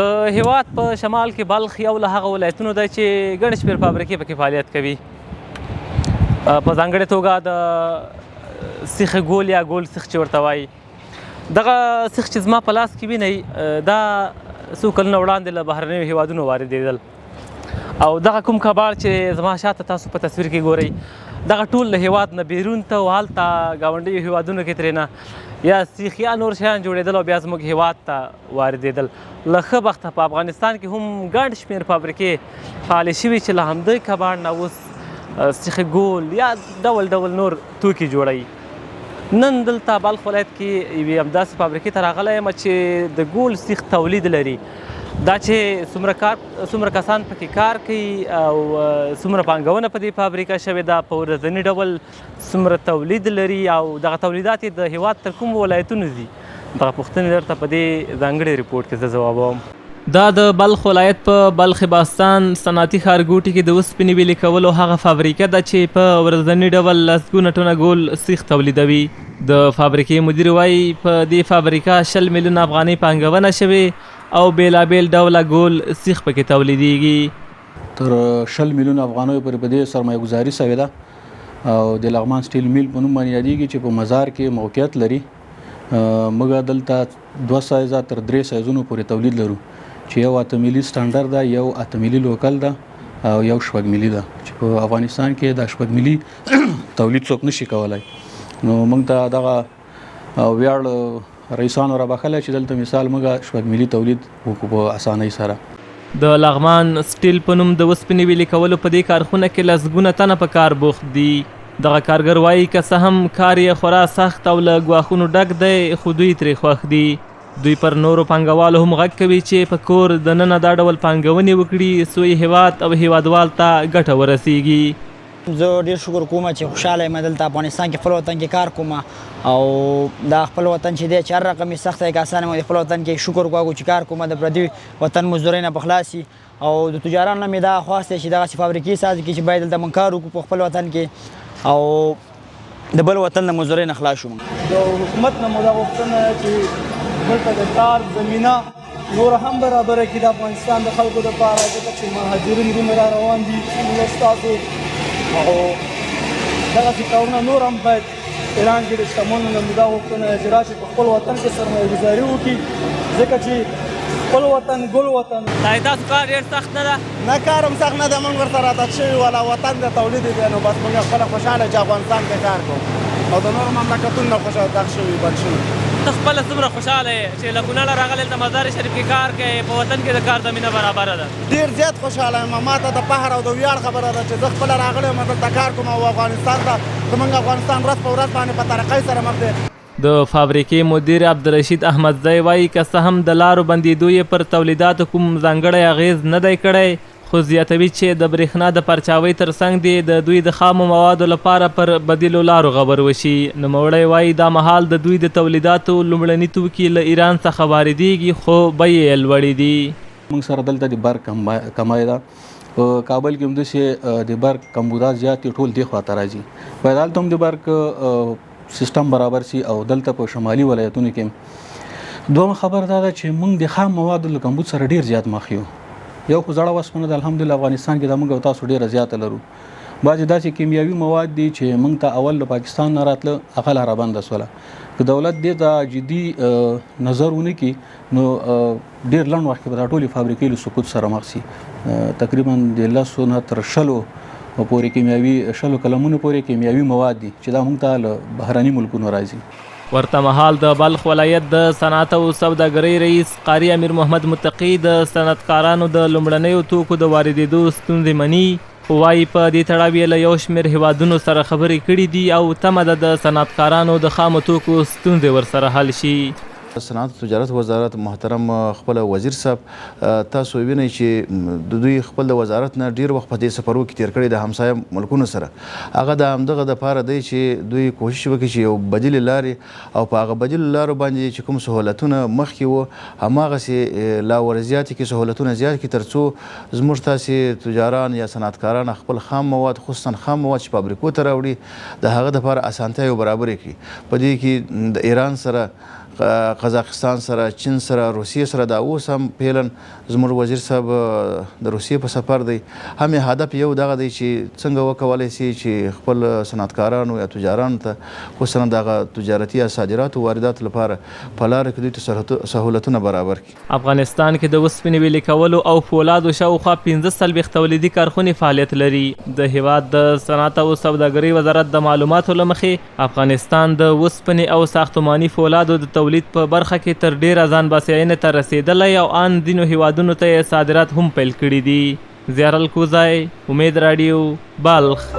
هیواد په شمال کې بلخ یو له هغه ولایتونو دی چې ګڼې شمېر فابریکې پکې فعالیت کوي. په ځانګړې توګه د سیخ ګول یا ګول سیخ چې ورته وایي، دغه سیخ چې زما په لاس کې وینئ دا څو کلونه وړاندې له بهرنیو هیوادونو واردېدل، او دغه کوم کباړ چې زما شاته تاسو په تصویر کې ګورئ دغه ټول له هیواد نه بیرون ته او هلته ګاونډیو هیوادونو کې ترېنه یا سیخ یا نور شیان جوړېدل او بیا زموږ هیواد ته واردېدل. له ښه بخته په افغانستان کې هم ګڼ شمېر فابریکې فعالې شوي چې له همدې کباړ نه اوس سیخ ګول یا ډول ډول نور توکي جوړوي. نن دلته بلخ ولایت کې یوې همداسې فابریکې ته راغلی یم چې د ګول سیخ تولید لري. دا چې څومره کسان پکې کار کوي او څومره پانګونه په دې فابریکه شوې ده، په ورځني ډول څومره تولید لري او دغه تولیدات یې د هیواد تر کومو ولایتونو دي، دغه پوښتنې درته په دې ځانګړي ریپورټ کې زه ځوابوم. دا د بلخ ولایت په بلخ باستان صنعتي ښارګوټي کې د اوسپنې ویلې کولو هغه فابریکه ده چې په ورځني ډول لسګونه ټنه ګول سیخ تولیدوي. د فابریکې مدیر وایي په دې فابریکه 20 میلیونه افغانۍ پانګونه شوې او بېلابېل ډوله ګول سیخ پکې تولیدېږي. تر 20 میلیونه افغانیو پورې په دې سرمایه ګزاري شوې ده او د لغمان سټیل میل په نوم باندې یادېږي چې په مزار کې موقعیت لري. موږ دلته 2 سایزه تر 3 سایزونو پورې تولید لرو چې یو 8 میلي سټانډرډ ده، یو 8 میلي لوکل ده او یو 6 میلي ده چې په افغانستان کې د 6 میلي تولید څوک نشي کولای. نو موږ ته دغه ویاړ رئیسانو را بخله چې دلته مثال موږ 6 میلي تولید وکړو په اسانۍ سره. د لغمان سټیل په نوم د اوسپنې ویلې کولو په دې کارخونه کې لسګونه تنه په کار بوخت دي. دغه کارګر وایي که څه هم کار یې خورا سخت او له ګواښونو ډک دی، خو دوی ترې خوښ دي. دوی پر نورو پانګوالو هم غږ کوي چې په کور دننه دا ډول پانګونې وکړي څو یې هیواد او هیوادوال ته ګټه ورسیږي. زه ډېر شکر کوم چې خوشحاله یم دلته افغانستان کې خپل وطن کې کار کوم او دا خپل وطن چې دی چې هر رقم یې سخت دی که اسانه مې خپل وطن کې شکر کوو چې کار کوم، د پردي وطن مزدورۍ نه به خلاص شي. او د تجارانو نه مې دا خواست دی چې دغسې فابریکې ساز کړي چې باید دلته موږ کار وکړو په خپل وطن کې او د بل وطن د مزدورۍ نه خلاص شو. د حکومت نه مو دا غوښتنه چې دلته د کار زمینه نور هم برابره کړي د افغانستان د خلکو دپاره، ځکه چې مهاجرین دومره را روان دي ستاسو او دغسې کارونه نور هم باید ایران کې د شتمنو نه مو دا غوښتنه چې راشي په خپل وطن کې سرمایه ګزاري وکړي، ځکه چې خپل وطن ګل وطن. تاسو کار ډېر سخت نه ده؟ نه کار هم سخت نه ده، موږ ورته عادت شوي والا وطن د تولید دی نو بس موږ خپله خوشحاله چې افغانستان کې کار کوو او د نورو مملکتونو نه خوشحاله دغ شوي بند شوي. ته خپله څومره خوشحاله یې چې له کونړه راغلی دلته مزار شریف کې کار کوې، په وطن کې د کار زمینه برابره ده؟ ډېر زیات خوشحاله یم. ما ته د فخر او د ویاړ خبره ده چې زه خپله راغلی یم دلته کار کوم او افغانستان ته زموږ افغانستان ورځ په ورځ باندې په ترقۍ سره مخ دی. د فابریکې مدیر عبدالرشید احمدزی وایي که څه هم د لارو بندېدو یې پر تولیداتو کوم ځانګړی اغیز نه دی کړی، خو زیاتوي چې د برېښنا د پرچاوۍ ترڅنګ دې د دوی د خامو موادو لپاره پر بدیلو لارو خبر وشي. نوموړی وایي دا مهال د دوی د تولیداتو لومړني توکي له ایران څخه واردېږي خو بیې یې لوړې دي. موږ سره دلته د برق کمای ده، په کابل کې هم داسې د برق کمبودات زیات دي، ټول دې خواته راځي. باید هلته هم د برق سیستم برابر شي او دلته په شمالي ولایتونو کې. دویمه خبر دا ده چې موږ د خام موادو له کمبود سره ډېر زیات مخ یو. یو خو زړه وسپنه د الحمدلله افغانستان کې د موږ او تاسو ډېره زیاته لرو. بعضې داسې کیمیاوي مواد دي چې موږ ته اول له پاکستان نه راتله هغه لاره بنده شوله. که دولت دې ته جدي نظر ونه کړي نو ډېر لنډ وخت کې به دا ټولې فابریکې له سقوط سره مخ شي. تقریبا د 10 نه تر 20 پورې کیمیاوي 20 کلمونو پورې کیمیاوي مواد دي چې دا موږ ته له بهرني ملکونو راځي. ورته مهال د بلخ ولایت د صنعت او سوداګرۍ رئیس قاري امیر محمد متقي د صنعتکارانو د لومړنیو توکو د واردېدو ستونزې مني، خو وایي په دې تړاو یې له یو شمېر هیوادونو سره خبرې کړي دي او تمه ده د صنعتکارانو د خامو توکو ستونزې ورسره حل شي. صنعت او تجارت وزارت محترم خپل وزیر صاحب تاسو وینئ چې د دوی خپل د وزارت نه ډیر وخت په دې سفرو کې تیر کړی د همسایه ملکونو سره. هغه د همدغه دپاره دی چې دوی کوشش وکړي چې یو بدیلې لارې او په هغه بدیلو لارو باندې چې کوم سهولتونه مخکې وو هماغسې لا ورزیاتې کړي، سهولتونه زیات کړي تر څو زموږ تاسې تجاران یا صنعتکاران خپل خام مواد خصوصا خام مواد چې فابریکو ته راوړي د هغه دپاره اسانتیاوې برابرې کړي. په دې کې د ایران سره قزاقستان سره، چین سره، روسیې سره دا اوس هم فعلا زموږ وزیر صاحب د روسیې په سفر دی. هم یې هدف یو دغه دی چې څنګه وکولی سي چې خپل صنعتکارانو یا تجارانو ته خصوصا دغه تجارتي یا صادراتو وارداتو لپاره په لاره کې دوی ته سهولتونه برابر کړي. افغانستان کې د اوسپنې ویلې کولو او فولادو شاوخوا 15 تولیدي کارخونې فعالیت لري. د هیواد د صنعت او سوداګرۍ وزارت د معلوماتو له مخې افغانستان د اوسپنې او ساختماني فولادو د تولید په برخه کې تر ډیره ځان بسیاینې ته رسېدلی او ان ځینو هیوادونو ته یې صادرات هم پیل کړي دي. زیارل کوزای، امید رادیو، بلخ.